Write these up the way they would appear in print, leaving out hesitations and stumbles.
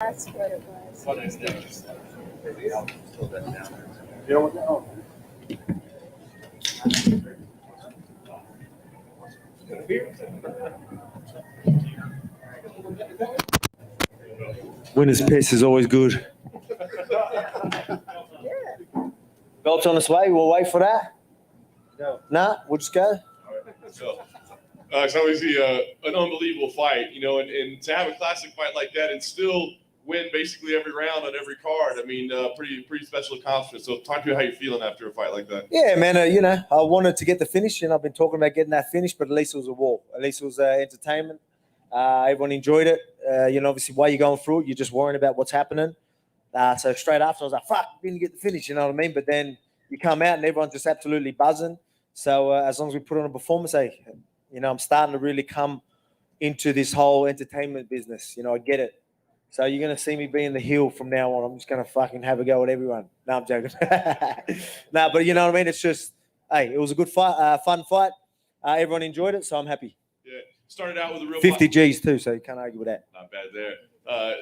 That's what it was. What is that? Maybe I'll pull that down. You know what? Oh. Winner's piss is always good. Belt's on its way. We'll wait for that. No. Nah, we'll just go. So, it's obviously an unbelievable fight, you know, and to have a classic fight like that and still win basically every round on every card. I mean, pretty special accomplishment. So talk to me how you're feeling after a fight like that. Yeah, man. You know, I wanted to get the finish, and I've been talking about getting that finish, but at least it was a war. At least it was entertainment. Everyone enjoyed it. You know, obviously, while you're going through it, you're just worrying about what's happening. So straight after, I was like, fuck, didn't get the finish, you know what I mean? But then you come out and everyone's just absolutely buzzing. So as long as we put on a performance, you know, I'm starting to really come into this whole entertainment business. You know, I get it. So you're going to see me being the heel from now on. I'm just going to fucking have a go at everyone. No, I'm joking. No, but you know what I mean? It's just, hey, it was a good fight, fun fight. Everyone enjoyed it, so I'm happy. Yeah, started out with a real 50 G's too, so you can't argue with that. Not bad there.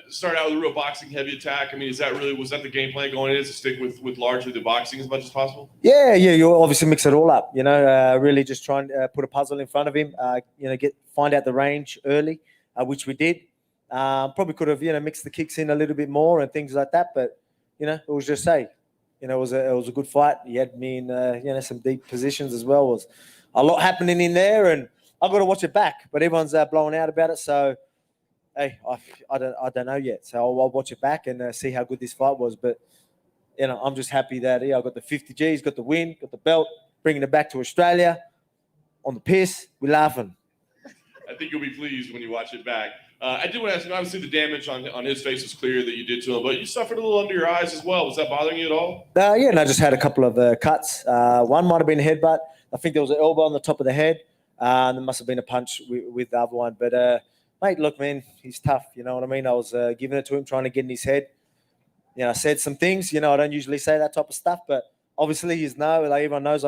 Started out with a real boxing heavy attack. I mean, was that the game plan going in, to stick with largely the boxing as much as possible? Yeah. You obviously mix it all up. You know, really just try and put a puzzle in front of him. You know, find out the range early, which we did. Probably could have, you know, mixed the kicks in a little bit more and things like that, but you know, it was just you know, it was a good fight. He had me in you know, some deep positions as well. It was a lot happening in there, and I've got to watch it back. But everyone's blowing out about it, so hey, I don't know yet. So I'll watch it back and see how good this fight was. But you know, I'm just happy that I got the 50 G's, got the win, got the belt, bringing it back to Australia on the piss. We're laughing. I think you'll be pleased when you watch it back. I did want to ask you, obviously the damage on his face was clear that you did to him, but you suffered a little under your eyes as well. Was that bothering you at all? Yeah, and I just had a couple of cuts. One might have been a headbutt. I think there was an elbow on the top of the head. And there must have been a punch with the other one. But, mate, look, man, he's tough. You know what I mean? I was giving it to him, trying to get in his head. You know, I said some things. You know, I don't usually say that type of stuff, but obviously he's like everyone knows,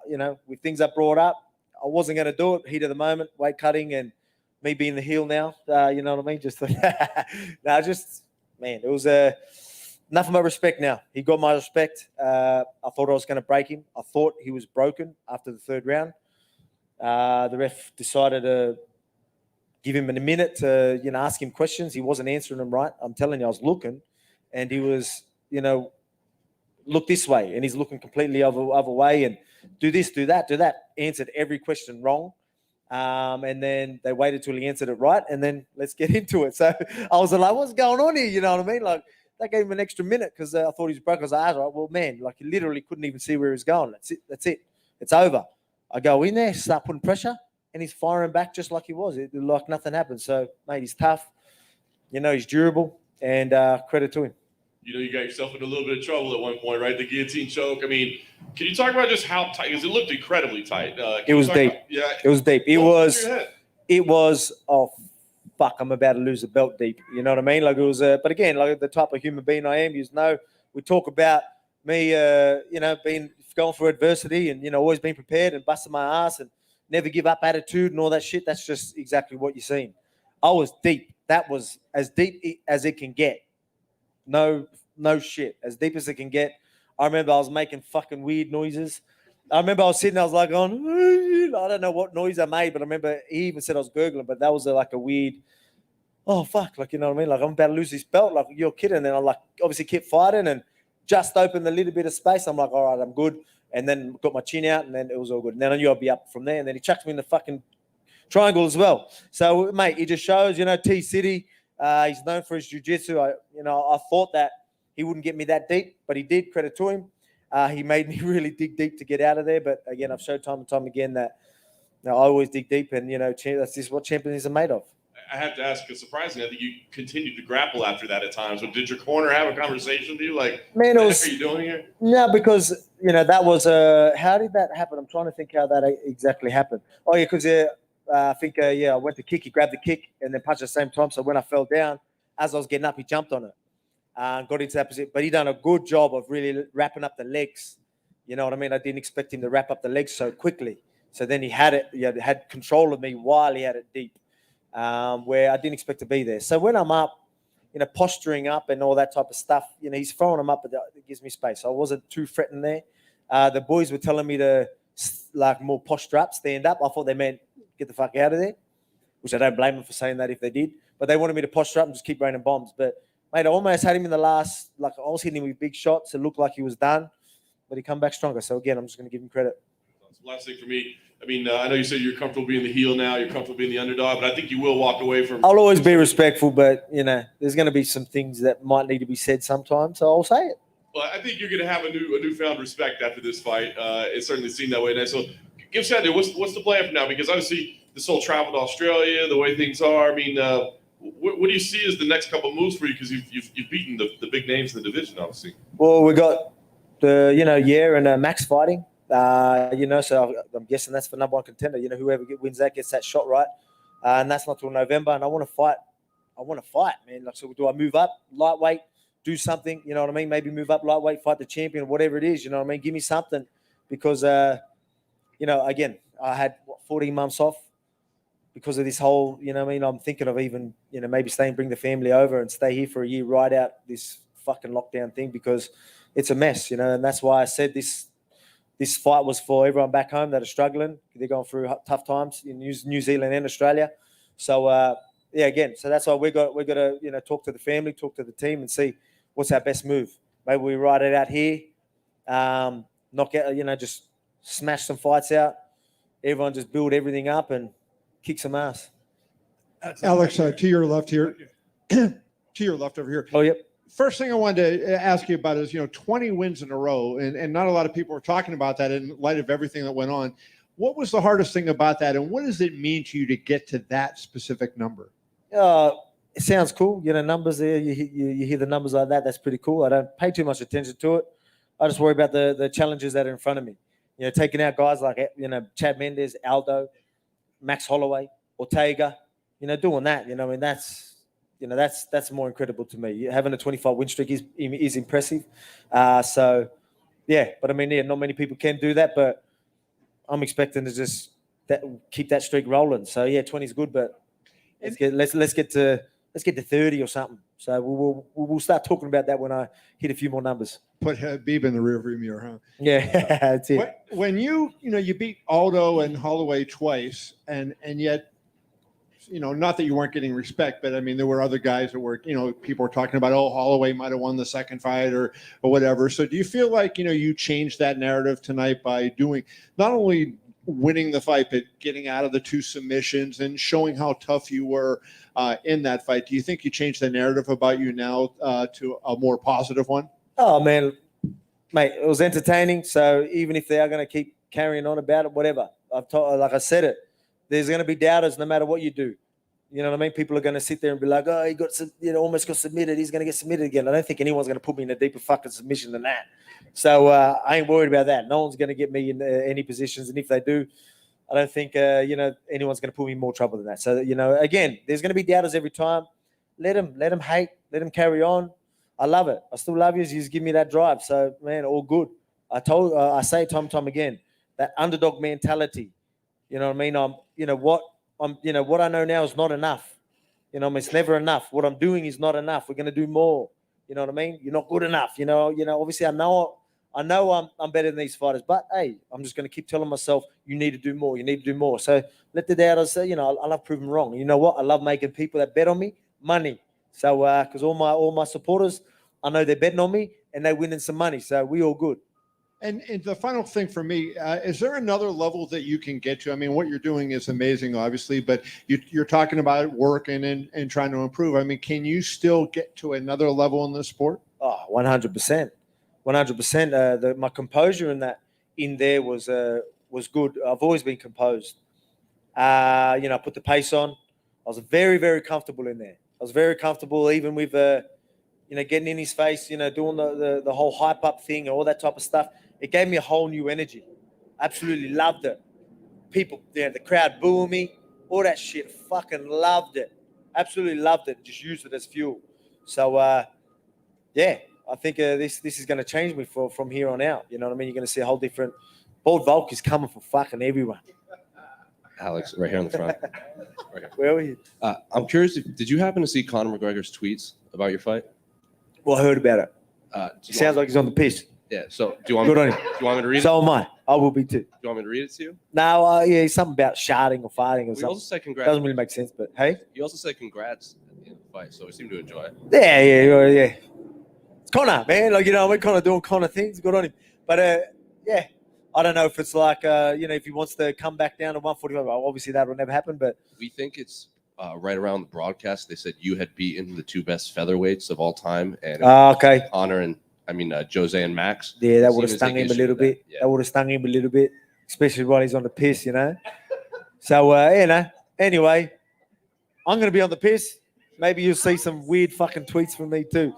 you know, with things I brought up, I wasn't going to do it. Heat of the moment, weight cutting, and me being the heel now, you know what I mean? Just, man, it was enough of my respect now. He got my respect. I thought I was going to break him. I thought he was broken after the third round. The ref decided to give him a minute to, you know, ask him questions. He wasn't answering them right. I'm telling you, I was looking, and he was, you know, look this way, and he's looking completely other way, and do this, do that. Answered every question wrong. And then they waited till he answered it right, and then let's get into it. So I was like, what's going on here? You know what I mean? Like, they gave him an extra minute because I thought he was broke. I was like, all right, well, man, like, he literally couldn't even see where he was going. That's it. It's over. I go in there, start putting pressure, and he's firing back just like he was. Like nothing happened. So, mate, he's tough. You know, he's durable, and credit to him. You know, you got yourself in a little bit of trouble at one point, right? The guillotine choke. I mean, can you talk about just how tight? Because it looked incredibly tight. It was deep. It was deep. It was, oh, fuck, I'm about to lose the belt deep. You know what I mean? Like, it was, but again, like the type of human being I am, you know, we talk about me, you know, going through adversity and, you know, always being prepared and busting my ass and never give up attitude and all that shit. That's just exactly what you're seeing. I was deep. That was as deep as it can get. No shit. As deep as it can get. I remember I was making fucking weird noises. I remember I was sitting, I was like going, I don't know what noise I made, but I remember he even said I was gurgling, but that was like a weird, oh, fuck, like, you know what I mean? Like, I'm about to lose this belt, like, you're kidding. And then I, like, obviously kept fighting and just opened a little bit of space. I'm like, all right, I'm good. And then got my chin out, and then it was all good. And then I knew I'd be up from there. And then he chucked me in the fucking triangle as well. So, mate, he just shows, you know, T-City, he's known for his jiu-jitsu. I thought that he wouldn't get me that deep, but he did, credit to him. He made me really dig deep to get out of there. But, again, I've showed time and time again that, you know, I always dig deep, and, you know, that's just what champions are made of. I have to ask, because surprisingly, I think you continued to grapple after that at times. But did your corner have a conversation with you? Like, man, what are you doing here? No, because, you know, that was how did that happen? I'm trying to think how that exactly happened. Oh, yeah, because I think, I went to kick. He grabbed the kick and then punched at the same time. So when I fell down, as I was getting up, he jumped on it and got into that position. But he done a good job of really wrapping up the legs. You know what I mean? I didn't expect him to wrap up the legs so quickly. So then he had had control of me while he had it deep. Where I didn't expect to be there. So when I'm up, posturing up and all that type of stuff. He's throwing them up, but it gives me space. So I wasn't too threatened there. The boys were telling me to more posture up, stand up. I thought they meant get the fuck out of there, which I don't blame them for saying that if they did. But they wanted me to posture up and just keep raining bombs. But, mate, I almost had him in the last, I was hitting him with big shots. It looked like he was done, but he come back stronger. So, again, I'm just going to give him credit. Last thing for me, I know you said you're comfortable being the heel now, you're comfortable being the underdog, but I think you will walk away from. I'll always be respectful, but, there's going to be some things that might need to be said sometimes, so I'll say it. Well, I think you're going to have a newfound respect after this fight. It certainly seemed that way. And so, give us an idea. What's the plan for now? Because obviously, this whole travel to Australia, the way things are. What do you see as the next couple of moves for you? Because you've beaten the big names in the division, obviously. Well, we got the Yair and Max fighting. So I'm guessing that's for number one contender. Whoever wins that gets that shot, right? And that's not till November. And I want to fight. Man. So do I move up lightweight? Do something, you know what I mean? Maybe move up lightweight, fight the champion, whatever it is, you know what I mean? Give me something because, again, I had 14 months off because of this whole, I'm thinking of even, maybe staying, bring the family over and stay here for a year, ride out this fucking lockdown thing because it's a mess, and that's why I said this fight was for everyone back home that are struggling. They're going through tough times in New Zealand and Australia. So, again, so that's why we're going to, talk to the family, talk to the team and see what's our best move. Maybe we ride it out here, knock out, just smash some fights out. Everyone just build everything up and kick some ass. Alex, to your left here, to your left over here. Oh, yep. First thing I wanted to ask you about is, 20 wins in a row, and not a lot of people are talking about that in light of everything that went on. What was the hardest thing about that, and what does it mean to you to get to that specific number? It sounds cool. Numbers there, you hear the numbers like that. That's pretty cool. I don't pay too much attention to it. I just worry about the challenges that are in front of me. Taking out guys like, Chad Mendes, Aldo, Max Holloway, Ortega, doing that. That's more incredible to me. Having a 25 win streak is impressive. But not many people can do that, but I'm expecting to just keep that streak rolling. So 20 is good, but let's get to 30 or something. So we'll start talking about that when I hit a few more numbers. Put Habib in the rearview mirror, huh? Yeah, that's it. When you beat Aldo and Holloway twice, and yet, not that you weren't getting respect, but there were other guys that were, people were talking about, Holloway might have won the second fight or whatever. So do you feel like, you changed that narrative tonight by doing not only winning the fight, but getting out of the 2 submissions and showing how tough you were in that fight? Do you think you changed the narrative about you now to a more positive one? Oh, man, mate, it was entertaining. So even if they are going to keep carrying on about it, whatever, like I said it, there's going to be doubters no matter what you do. You know what I mean? People are going to sit there and be like, oh, he almost got submitted. He's going to get submitted again. I don't think anyone's going to put me in a deeper fucking submission than that. So I ain't worried about that. No one's going to get me in any positions. And if they do, I don't think, anyone's going to put me in more trouble than that. So, again, there's going to be doubters every time. Let them hate. Let them carry on. I love it. I still love you. You just give me that drive. So, man, all good. I say time and time again, that underdog mentality. You know what I mean? What I know now is not enough. It's never enough. What I'm doing is not enough. We're going to do more. You know what I mean? You're not good enough. Obviously I know I'm better than these fighters, but hey, I'm just going to keep telling myself, you need to do more. You need to do more. So let the doubters say, I love proving wrong. You know what? I love making people that bet on me money. So, because all my supporters, I know they're betting on me and they're winning some money. So we all good. And the final thing for me, is there another level that you can get to? What you're doing is amazing, obviously, but you're talking about working and trying to improve. Can you still get to another level in the sport? Oh, 100%. 100%. My composure in there was good. I've always been composed. I put the pace on. I was very, very comfortable in there. I was very comfortable even with, getting in his face, doing the whole hype up thing and all that type of stuff. It gave me a whole new energy. Absolutely loved it. People, the crowd booing me, all that shit. Fucking loved it. Absolutely loved it. Just used it as fuel. So, I think this is going to change me from here on out. You know what I mean? You're going to see a whole different. Bold Volk is coming for fucking everyone. Alex, right here on the front. Right here. Where were you? I'm curious, did you happen to see Conor McGregor's tweets about your fight? Well, I heard about it. Do you Sounds like he's on the piss. Yeah. So do you want Good me, on do him. you want me to read it? So am I. I will be too. Do you want me to read it to you? No, yeah, something about sharding or farting or We something. also said congrats. Doesn't really make sense, but hey. You also said congrats at the end of the fight, so we seem to enjoy it. Yeah. It's Connor, man. Like, we're kind of doing Connor things. Good on him. But, yeah, I don't know if it's like, if he wants to come back down to 145. Obviously, that will never happen, but. We think it's right around the broadcast. They said you had beaten the 2 best featherweights of all time. And Okay. Conor and, Jose and Max. Yeah, that would have Seem to stung take him a issue little with that. bit. Yeah. That would have stung him a little bit, especially while he's on the piss, So, anyway, I'm going to be on the piss. Maybe you'll see some weird fucking tweets from me too.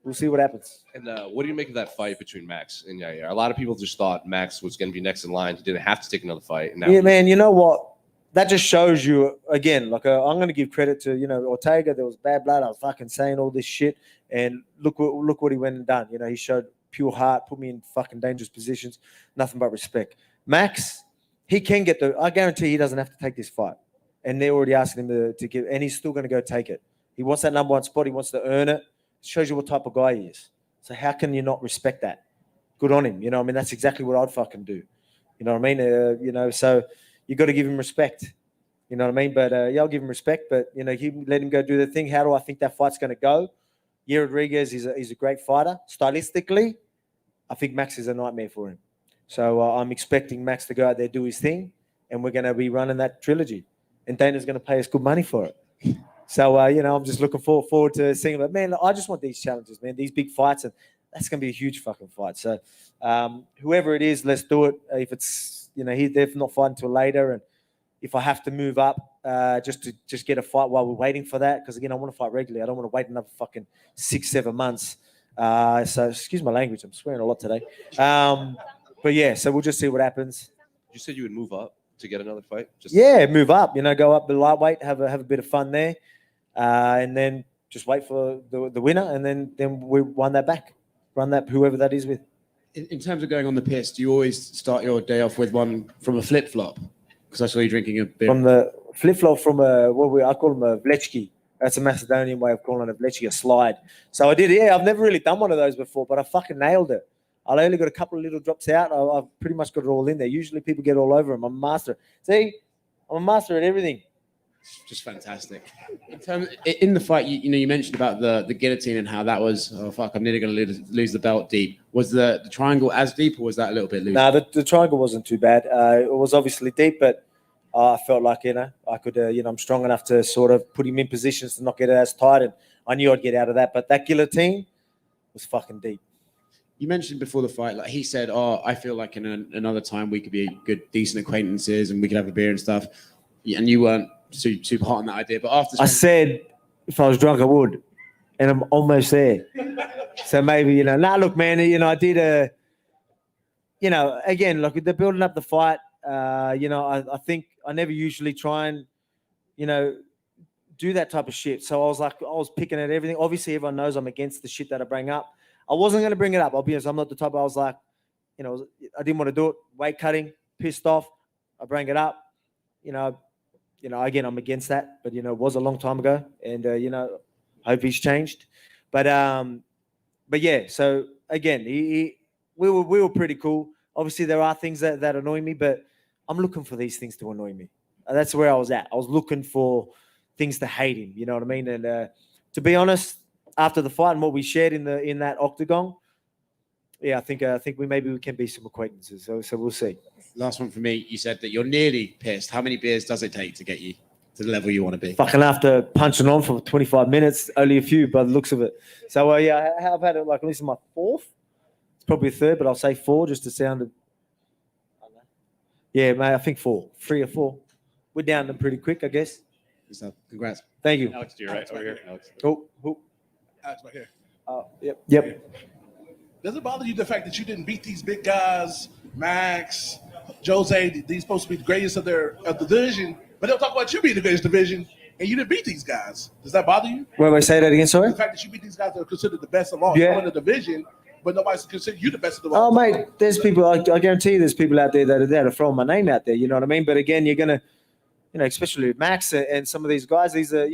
We'll see what happens. And what do you make of that fight between Max and Yair? A lot of people just thought Max was going to be next in line. He didn't have to take another fight. And now Yeah, man, you know what? That just shows you, again, like I'm going to give credit to, Ortega. There was bad blood. I was fucking saying all this shit. And look what he went and done. He showed pure heart, put me in fucking dangerous positions, nothing but respect. Max, he can get I guarantee he doesn't have to take this fight. And they're already asking him to give, and he's still going to go take it. He wants that number 1 spot. He wants to earn it. It shows you what type of guy he is. So how can you not respect that? Good on him. That's exactly what I'd fucking do. You know what I mean? So you got to give him respect. You know what I mean? But I'll give him respect. But you let him go do the thing. How do I think that fight's going to go? Yair Rodriguez is a great fighter. Stylistically, I think Max is a nightmare for him. So I'm expecting Max to go out there, do his thing, and we're going to be running that trilogy. And Dana's going to pay us good money for it. So, I'm just looking forward to seeing it. But, man, I just want these challenges, man, these big fights. And that's going to be a huge fucking fight. So whoever it is, let's do it. If it's, they're not fighting until later. And if I have to move up just to get a fight while we're waiting for that, because, again, I want to fight regularly. I don't want to wait another fucking 6-7 months. So excuse my language. I'm swearing a lot today. But, yeah, so we'll just see what happens. You said you would move up to get another fight? Move up. Go up the lightweight, have a bit of fun there. And then just wait for the winner, and then we run that whoever that is with. In terms of going on the piss, do you always start your day off with one from a flip flop? Because I saw you drinking a beer. From the flip flop from I call them a vlečki. That's a Macedonian way of calling a vlečki, a slide. So I did. Yeah, I've never really done one of those before, but I fucking nailed it. I only got a couple of little drops out. I've pretty much got it all in there. Usually people get all over them. I'm a master. See, I'm a master at everything. Just fantastic. In the fight, you mentioned about the guillotine and how that was, oh fuck, I'm nearly going to lose the belt deep. Was the triangle as deep, or was that a little bit loose? No, the triangle wasn't too bad. It was obviously deep, but I felt like, I could, I'm strong enough to sort of put him in positions to not get it as tight, and I knew I'd get out of that. But that guillotine was fucking deep. You mentioned before the fight, like he said, I feel like in another time we could be good, decent acquaintances and we could have a beer and stuff. And you weren't super hot on that idea. But after I said if I was drunk, I would. And I'm almost there. So maybe, look, man, I did again, look, they're building up the fight. I think I never usually try and, do that type of shit. So I was picking at everything. Obviously, everyone knows I'm against the shit that I bring up. I wasn't going to bring it up. I'll be honest, I'm not the type. I was like, I didn't want to do it. Weight cutting, pissed off. I bring it up. Again, I'm against that. But, it was a long time ago. And, hope he's changed. But yeah, so, again, we were pretty cool. Obviously, there are things that annoy me, but I'm looking for these things to annoy me. And that's where I was at. I was looking for things to hate him. You know what I mean? And to be honest, after the fight and what we shared in that octagon, yeah, I think we can be some acquaintances. So we'll see. Last one for me. You said that you're nearly pissed. How many beers does it take to get you to the level you want to be? Fucking after punching on for 25 minutes, only a few by the looks of it. So yeah, I've had it like at least my fourth. It's probably a third, but I'll say 4 just to sound it. Yeah, mate, I think 4, 3 or 4. We're down them pretty quick, I guess. So congrats. Thank you. Alex, to your right over here. Alex. Oh. Alex, right here. Yep. Does it bother you the fact that you didn't beat these big guys, Max, Jose? These supposed to be the greatest of the division, but they'll talk about you being the greatest division, and you didn't beat these guys. Does that bother you? Wait, say that again, sorry? The fact that you beat these guys that are considered the best of all in the division, but nobody's considered you the best of the all. Oh, mate, there's people. I guarantee you, there's people out there that are throwing my name out there. You know what I mean? But again, you're gonna especially with Max and some of these guys, these are,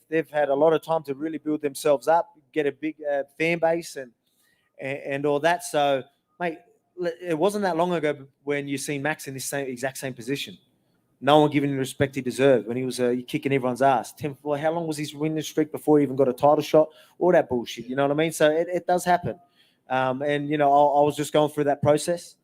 they've had a lot of time to really build themselves up, get a big fan base and all that. So, mate, it wasn't that long ago when you seen Max in this exact same position. No one giving him the respect he deserved when he was kicking everyone's ass. How long was his winning streak before he even got a title shot? All that bullshit, you know what I mean? So it does happen. And, I was just going through that process.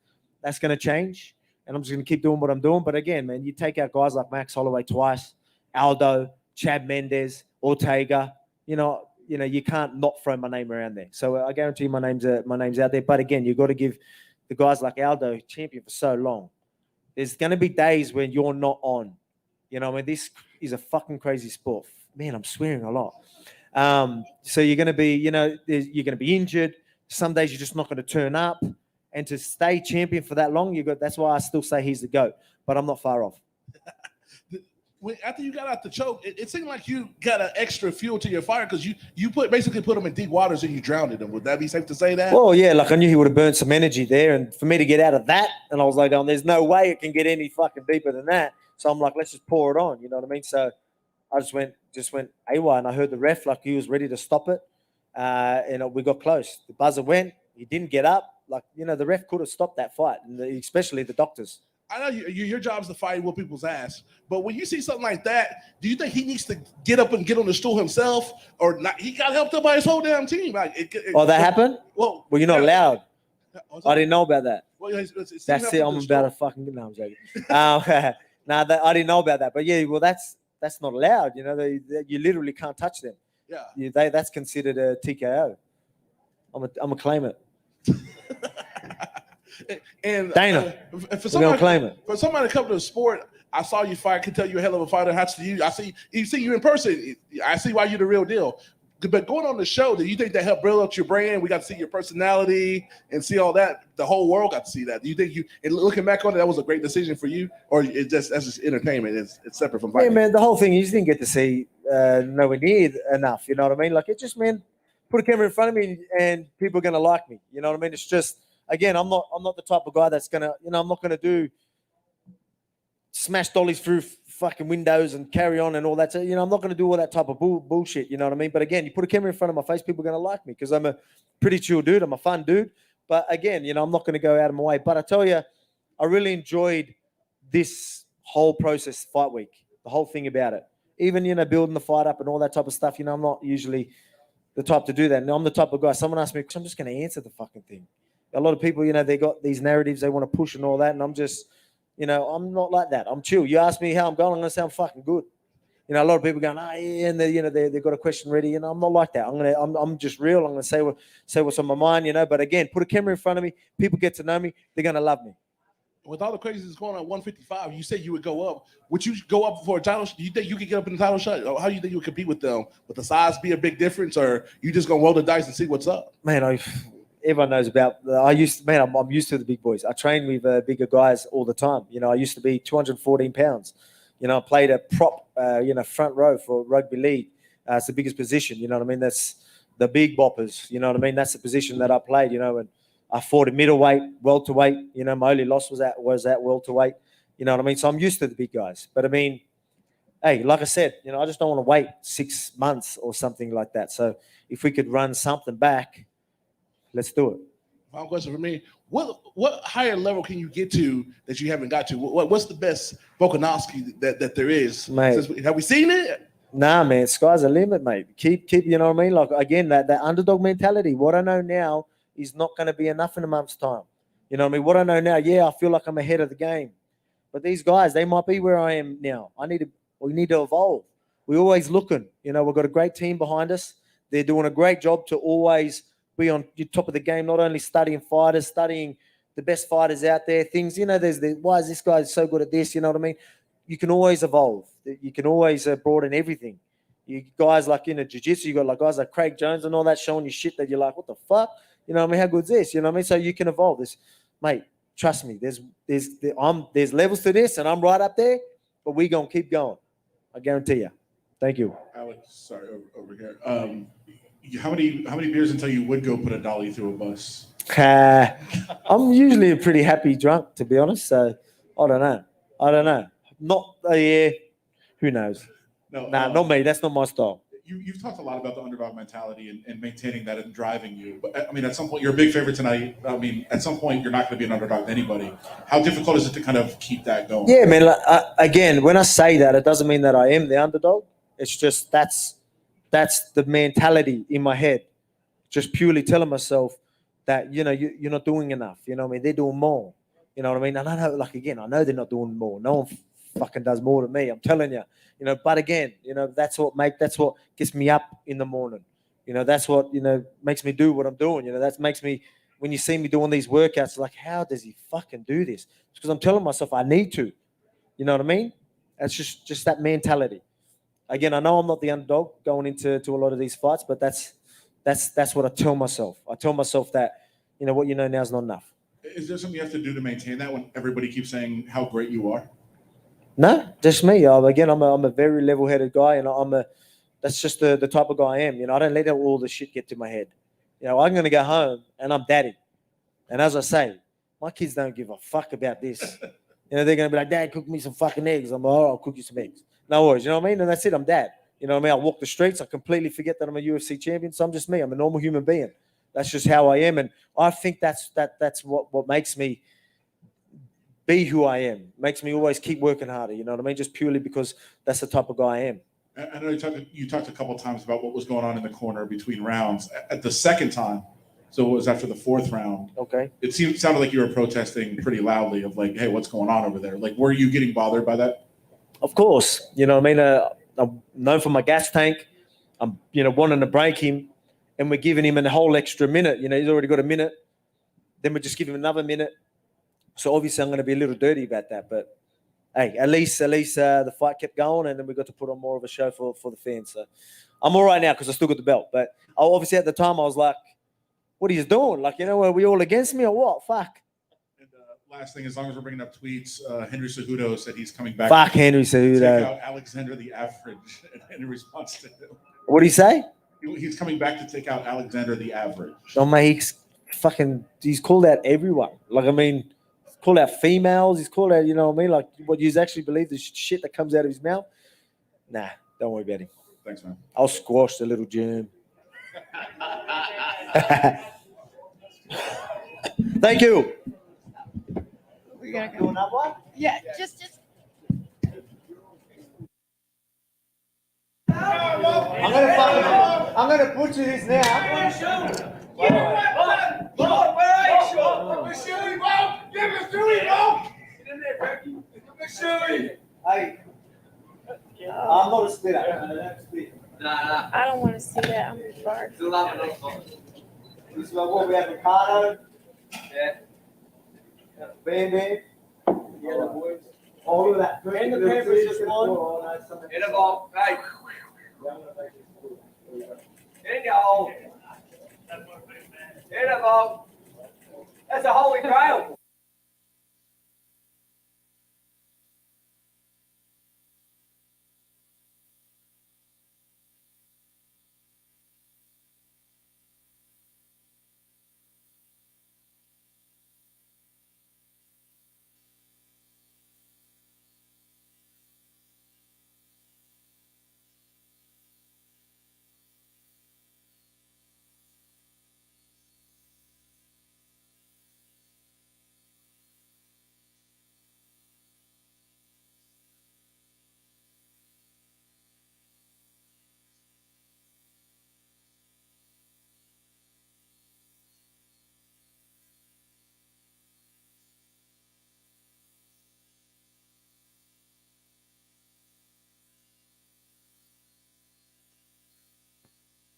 That's going to change. And I'm just going to keep doing what I'm doing. But again, man, you take out guys like Max Holloway twice, Aldo, Chad Mendes, Ortega, you can't not throw my name around there. So I guarantee my name's out there. But again, you've got to give the guys like Aldo champion for so long. There's going to be days when you're not on. This is a fucking crazy sport. Man, I'm swearing a lot. So you're going to be, you're going to be injured. Some days you're just not going to turn up. And to stay champion for that long, that's why I still say he's the GOAT. But I'm not far off. After you got out the choke, it seemed like you got an extra fuel to your fire because you basically put them in deep waters and you drowned them. Would that be safe to say that? Well, yeah, like I knew he would have burnt some energy there, and for me to get out of that, and I was like, there's no way it can get any fucking deeper than that. So I'm like, let's just pour it on. You know what I mean? So I just went AWOL, and I heard the ref like he was ready to stop it, and we got close. The buzzer went. He didn't get up. Like the ref could have stopped that fight, and especially the doctors. I know your job is to fight with people's ass, but when you see something like that, do you think he needs to get up and get on the stool himself, or not? He got helped up by his whole damn team. Like, that happened? Well, you're not allowed. I didn't know about that. Well, that's it. I'm about to fucking. No, I'm joking. I didn't know about that. But yeah, well, that's not allowed. You literally can't touch them. Yeah. That's considered a TKO. I'm a claim it. And Dana, for somebody to come to the sport, I saw you fight. I can tell you're a hell of a fighter. I see you in person. I see why you're the real deal. But going on the show, do you think that helped build up your brand? We got to see your personality and see all that. The whole world got to see that. Do you think and looking back on it, that was a great decision for you, or that's just entertainment? It's separate from fighting. Yeah, man. The whole thing you just didn't get to see nowhere near enough. You know what I mean? Like it just meant put a camera in front of me and people are gonna like me. You know what I mean? It's just. Again, I'm not the type of guy that's gonna, I'm not gonna do smash dollies through fucking windows and carry on and all that. So, I'm not gonna do all that type of bullshit. You know what I mean? But again, you put a camera in front of my face, people are gonna like me because I'm a pretty chill dude. I'm a fun dude. But again, I'm not gonna go out of my way. But I tell you, I really enjoyed this whole process, fight week, the whole thing about it. Even building the fight up and all that type of stuff. I'm not usually the type to do that. And I'm the type of guy. Someone asked me, I'm just gonna answer the fucking thing. A lot of people, they got these narratives they want to push and all that, and I'm just, I'm not like that. I'm chill. You ask me how I'm going, I'm gonna say I'm fucking good. A lot of people going, yeah, and they got a question ready, and I'm not like that. I'm just real. I'm gonna say what's on my mind, But again, put a camera in front of me, people get to know me, they're gonna love me. With all the craziness going on at 155, you said you would go up. Would you go up for a title? Do you think you could get up in the title shot? Or how do you think you would compete with them? Would the size be a big difference, or you just gonna roll the dice and see what's up? Man, everyone knows about. I'm used to the big boys. I train with bigger guys all the time. I used to be 214 pounds. I played a prop, front row for rugby league. It's the biggest position. You know what I mean? That's the big boppers. You know what I mean? That's the position that I played. And I fought at middleweight, welterweight. My only loss was at welterweight. You know what I mean? So I'm used to the big guys. But I mean, hey, like I said, I just don't want to wait 6 months or something like that. So if we could run something back. Let's do it. Final question for me. What higher level can you get to that you haven't got to? What's the best Volkanovski that there is? Mate. Have we seen it? Nah, man. Sky's the limit, mate. Keep, you know what I mean? Like, again, that underdog mentality. What I know now is not going to be enough in a month's time. You know what I mean? What I know now, yeah, I feel like I'm ahead of the game. But these guys, they might be where I am now. We need to evolve. We're always looking. We've got a great team behind us. They're doing a great job to always be on your top of the game, not only studying fighters, studying the best fighters out there, things, there's why is this guy so good at this? You know what I mean? You can always evolve. You can always broaden everything. You guys like jiu-jitsu, you got like guys like Craig Jones and all that showing you shit that you're like, what the fuck? You know what I mean? How good's this? You know what I mean? So you can evolve this. Mate, trust me, there's levels to this and I'm right up there, but we going to keep going. I guarantee you. Thank you. Alex, sorry, over here. How many beers until you would go put a dolly through a bus? I'm usually a pretty happy drunk, to be honest. So I don't know. Not Who knows? No, Nah, not me. That's not my style. You've talked a lot about the underdog mentality and maintaining that and driving you. But I mean, at some point, you're a big favorite tonight. I mean, at some point, you're not going to be an underdog to anybody. How difficult is it to kind of keep that going? Yeah, man. Like, again, when I say that, it doesn't mean that I am the underdog. It's just that's the mentality in my head. Just purely telling myself that you're not doing enough. You know what I mean? They're doing more. You know what I mean? And I know, like again, I know they're not doing more. No one fucking does more than me. I'm telling you. But again, that's what gets me up in the morning. That's what makes me do what I'm doing. That makes me, when you see me doing these workouts, like, how does he fucking do this? It's because I'm telling myself I need to. You know what I mean? It's just that mentality. Again, I know I'm not the underdog going into a lot of these fights, but that's what I tell myself. I tell myself that what now is not enough. Is there something you have to do to maintain that when everybody keeps saying how great you are? No, just me. Again, I'm a very level-headed guy, and that's just the type of guy I am. I don't let all the shit get to my head. I'm gonna go home and I'm daddy. And as I say, my kids don't give a fuck about this. They're gonna be like, Dad, cook me some fucking eggs. I'm like, oh, I'll cook you some eggs. No worries, you know what I mean? And that's it. I'm dad. You know what I mean? I walk the streets. I completely forget that I'm a UFC champion. So I'm just me. I'm a normal human being. That's just how I am, and I think that's what makes me be who I am. Makes me always keep working harder. You know what I mean? Just purely because that's the type of guy I am. I know you talked a couple of times about what was going on in the corner between rounds. At the second time, so it was after the fourth round. Okay. It sounded like you were protesting pretty loudly of like, hey, what's going on over there? Like, were you getting bothered by that? Of course. You know what I mean? I'm known for my gas tank. I'm, wanting to break him, and we're giving him a whole extra minute. He's already got a minute. Then we just give him another minute. So obviously I'm going to be a little dirty about that. But hey, at least the fight kept going, and then we got to put on more of a show for the fans. So I'm all right now because I still got the belt. But obviously at the time I was like, what are you doing? Like, are we all against me or what? Fuck. And last thing, as long as we're bringing up tweets, Henry Cejudo said he's coming back. Fuck Henry to take Cejudo. out Alexander the Average in response to him. What did he say? He's coming back to take out Alexander the Average. Oh, mate, he's called out everyone. Like, I mean, he's called out females. He's called out, you know what I mean? Like, what you actually believe, the shit that comes out of his mouth? Nah, don't worry about him. Thanks, man. I'll squash the little germ. Thank you. We're gonna go. Another one? Yeah, just. I'm gonna butcher this now. Hey, I'm not a spitter. I don't want to see that. I'm sorry. This is what we have: Ricardo, Bam Bam, all of that. And the paper's just one. Hit him off. Hey. Hit y'all. Hit him off. That's a holy grail.